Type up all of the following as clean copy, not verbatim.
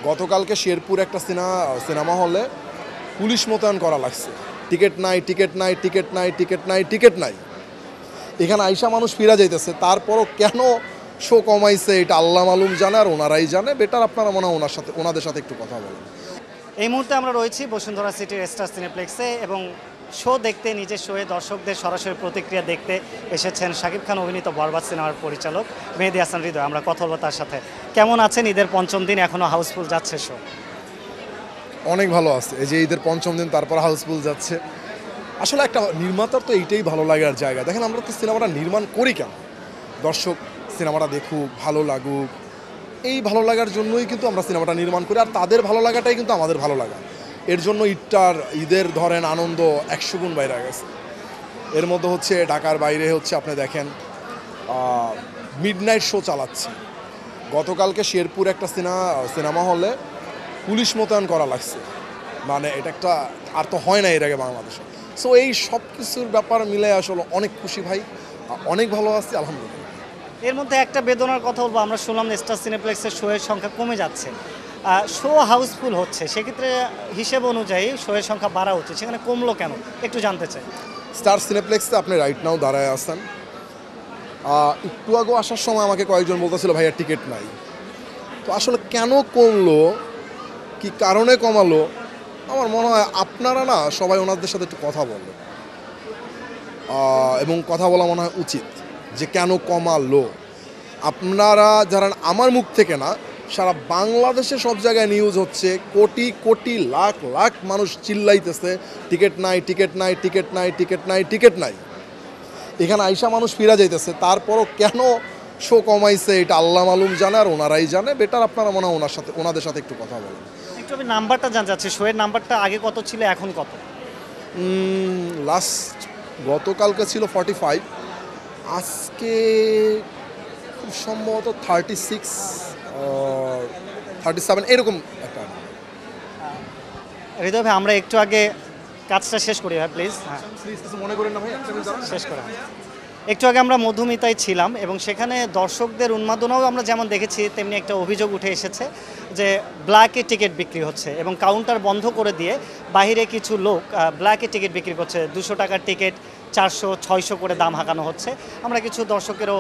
গতকালকে শেরপুর একটা সিনেমা হলে পুলিশ মোতায়েন করা লাগছে, টিকিট নাই টিকিট নাই টিকিট নাই টিকিট নাই টিকিট নাই। এখানে আইসা মানুষ ফিরা যাইতেছে, তারপরও কেন শো কমাইছে এটা আল্লাহ মালুম জানে, আর ওনারাই জানে। বেটার আপনারা মনে হয় ওনাদের সাথে একটু কথা বলেন। এই মুহূর্তে আমরা রয়েছি বসুন্ধরা সিটির স্টার সিনেপ্লেক্সে এবং শো দেখতে, নিজের শোয়ে দর্শকদের সরাসরি প্রতিক্রিয়া দেখতে এসেছেন শাকিব খান অভিনীত বরবাদ সিনেমার পরিচালক মেহেদী হাসান হৃদয়। আমরা কথা বলবো তার সাথে। কেমন আছেন? ঈদের পঞ্চম দিন, এখনও হাউসফুল যাচ্ছে শো? অনেক ভালো আছে, এই যে ঈদের পঞ্চম দিন তারপর হাউসফুল যাচ্ছে। আসলে একটা নির্মাতার তো এইটাই ভালো লাগার জায়গা। দেখেন, আমরা তো সিনেমাটা নির্মাণ করি কেন? দর্শক সিনেমাটা দেখুক, ভালো লাগুক, এই ভালো লাগার জন্যই কিন্তু আমরা সিনেমাটা নির্মাণ করি, আর তাদের ভালো লাগাটাই কিন্তু আমাদের ভালো লাগা। এর জন্য ঈদের ধরেন আনন্দ 100 গুণ বাইরে গেছে। এর মধ্যে হচ্ছে ঢাকার বাইরে হচ্ছে আপনি দেখেন মিডনাইট শো চালাচ্ছে। গতকালকে শেরপুর একটা সিনেমা হলে পুলিশ মোতায়েন করা লাগছে, মানে এটা একটা আর তো হয় না এর আগে বাংলাদেশে। সো এই সব কিছুর ব্যাপার মিলে আসলে অনেক খুশি ভাই, অনেক ভালো আছি আলহামদুলিল্লাহ। এর মধ্যে একটা বেদনার কথা বলবো, আমরা শুনলাম স্টার সিনেপ্লেক্সের শোয়ের সংখ্যা কমে যাচ্ছে। শো হাউসফুল হচ্ছে, সেক্ষেত্রে হিসেব অনুযায়ী শোয়ের সংখ্যা বাড়া হচ্ছে, সেখানে কমলো কেন একটু জানতে চাই। স্টার সিনেপ্লেক্সে আপনি রাইট নাও দাঁড়ায় আছেন। একটু আগে আসার সময় আমাকে কয়েকজন বলতেছিল ভাইয়া টিকিট নাই। তো আসলে কেন কমলো, কি কারণে কমালো, আমার মনে হয় আপনারা না সবাই ওনাদের সাথে একটু কথা বলবেন, এবং কথা বলা মনে হয় উচিত যে কেন কমালো। আপনারা যারা, আমার মুখ থেকে না, সারা বাংলাদেশে সব জায়গায় নিউজ হচ্ছে, কোটি কোটি লাখ লাখ মানুষ চিল্লাইতেছে টিকিট নাই টিকিট নাই টিকিট নাই টিকিট নাই টিকিট নাই। এখানে আইসা মানুষ ফিরা যাইতেছে, তারপরও কেন শো কমাইছে এটা আল্লাহ মালুম জানে, আর ওনারাই জানে। বেটার আপনারা মনে হয় ওনাদের সাথে একটু কথা বলেন। একটু আমি নাম্বারটা জানতে চাচ্ছি, শোয়ের নাম্বারটা আগে কত ছিল, এখন কত? লাস্ট গতকালকে ছিল 45, আজকে খুব সম্ভবত 36 37 এরকম একটা। হৃদয় ভাই, আমরা একটু আগে কাজটা শেষ করি ভাই, প্লিজ। হ্যাঁ, মনে করেন না ভাই, শেষ করা। একটু আগে আমরা মধুমিতায় ছিলাম এবং সেখানে দর্শকদের উন্মাদনাও আমরা যেমন দেখেছি, তেমনি একটা অভিযোগ উঠে এসেছে যে ব্ল্যাকে টিকিট বিক্রি হচ্ছে এবং কাউন্টার বন্ধ করে দিয়ে বাইরে কিছু লোক ব্ল্যাকে টিকিট বিক্রি করছে। 200 টাকার টিকিট 400-600 করে দাম হাঁকানো হচ্ছে। আমরা কিছু দর্শকেরও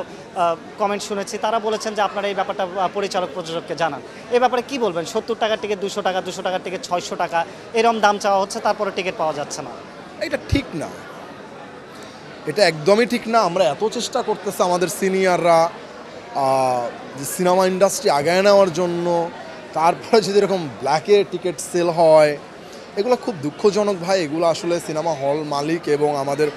কমেন্ট শুনেছি, তারা বলেছেন যে আপনারা এই ব্যাপারটা পরিচালক প্রযোজককে জানান। এই ব্যাপারে কি বলবেন? 70 টাকার টিকিট 200 টাকা, 200 টাকার টিকিট 600 টাকা, এরকম দাম চাওয়া হচ্ছে, তারপরে টিকিট পাওয়া যাচ্ছে না। এটা ঠিক না, এটা একদমই ঠিক না। আমরা এত চেষ্টা করতেছি আমাদের সিনিয়ররা যে সিনেমা ইন্ডাস্ট্রি আগায় নেওয়ার জন্য, তারপরে যদি এরকম ব্ল্যাকে টিকিট সেল হয়, এগুলো খুব দুঃখজনক ভাই। এগুলো আসলে সিনেমা হল মালিক এবং আমাদের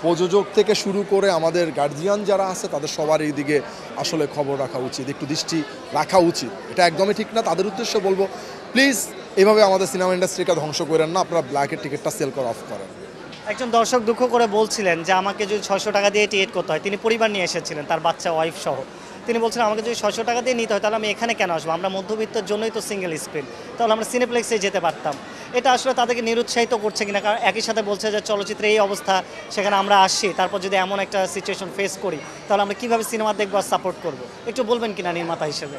প্রযোজক থেকে শুরু করে আমাদের গার্জিয়ান যারা আছে, তাদের সবার এই দিকে আসলে খবর রাখা উচিত, একটু দৃষ্টি রাখা উচিত। এটা একদমই ঠিক না। তাদের উদ্দেশ্যে বলবো, প্লিজ এভাবে আমাদের সিনেমা ইন্ডাস্ট্রিকে ধ্বংস করেন না, আপনারা ব্ল্যাকের টিকিটটা সেল করা অফ করেন। একজন দর্শক দুঃখ করে বলছিলেন যে আমাকে যদি 600 টাকা দিয়ে টিকিট করতে হয়, তিনি পরিবার নিয়ে এসেছিলেন, তার বাচ্চা ওয়াইফ সহ। তিনি বলছিলেন আমাকে যদি 600 টাকা দিয়ে নিতে হয় তাহলে আমি এখানে কেন আসবো? আমরা মধ্যবিত্তের জন্যই তো সিঙ্গেল স্ক্রিন, তাহলে আমরা সিনেপ্লেক্সে যেতে পারতাম। এটা আসলে তাদেরকে নিরুৎসাহিত করছে কিনা, কারণ একই সাথে বলছে যে চলচ্চিত্রে এই অবস্থা, সেখানে আমরা আসছি, তারপর যদি এমন একটা সিচুয়েশন ফেস করি তাহলে আমরা কীভাবে সিনেমা দেখবো আর সাপোর্ট করবো? একটু বলবেন কিনা নির্মাতা হিসেবে?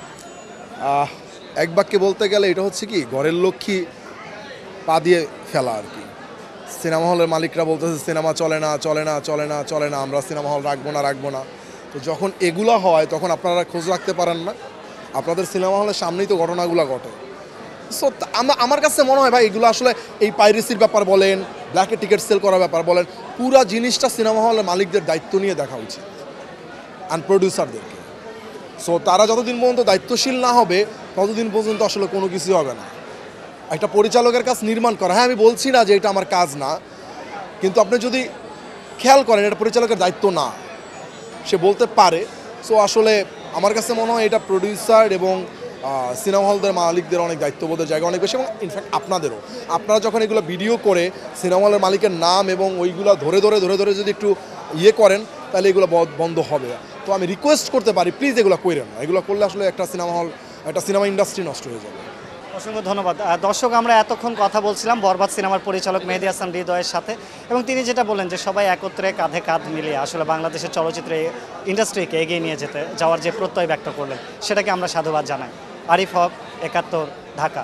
এক বাক্যে বলতে গেলে এটা হচ্ছে কি, ঘরের লক্ষ্মী পা দিয়ে ফেলা আর কি। সিনেমা হলের মালিকরা বলতেছে সিনেমা চলে না চলে না চলে না চলে না, আমরা সিনেমা হল রাখবো না। তো যখন এগুলো হয় তখন আপনারা খোঁজ রাখতে পারেন না, আপনাদের সিনেমা হলের সামনেই তো ঘটনাগুলো ঘটে। সো আমার কাছে মনে হয় ভাই, এগুলো আসলে এই পাইরেসির ব্যাপার বলেন, ব্ল্যাকে টিকিট সেল করার ব্যাপার বলেন, পুরা জিনিসটা সিনেমা হলের মালিকদের দায়িত্ব নিয়ে দেখা উচিত, অ্যান্ড প্রডিউসারদেরকে। সো তারা যতদিন পর্যন্ত দায়িত্বশীল না হবে ততদিন পর্যন্ত আসলে কোনো কিছুই হবে না। একটা পরিচালকের কাজ নির্মাণ করা, হ্যাঁ আমি বলছি না যে এটা আমার কাজ না, কিন্তু আপনি যদি খেয়াল করেন এটা পরিচালকের দায়িত্ব না, সে বলতে পারে। সো আসলে আমার কাছে মনে হয় এটা প্রডিউসার এবং সিনেমা হলদের মালিকদের অনেক দায়িত্ববোধের জায়গা অনেক বেশি, এবং ইনফ্যাক্ট আপনাদেরও। আপনারা যখন এগুলো ভিডিও করে সিনেমা হলের মালিকের নাম এবং ওইগুলো ধরে ধরে যদি একটু ইয়ে করেন, তাহলে এগুলো বন্ধ হবে। তো আমি রিকোয়েস্ট করতে পারি, প্লিজ এগুলো করেন না। এগুলো করলে আসলে একটা সিনেমা ইন্ডাস্ট্রি নষ্ট হয়ে যাবে। অসংখ্য ধন্যবাদ। দর্শক, আমরা এতক্ষণ কথা বলছিলাম বরবাদ সিনেমার পরিচালক মেহেদী হাসান হৃদয়ের সাথে, এবং তিনি যেটা বললেন যে সবাই একত্রে কাঁধে কাঁধ মিলিয়ে আসলে বাংলাদেশের চলচ্চিত্রে ইন্ডাস্ট্রিকে এগিয়ে নিয়ে যাওয়ার যে প্রত্যয় ব্যক্ত করলেন, সেটাকে আমরা সাধুবাদ জানাই। আরিফ হক, ৭১, ঢাকা।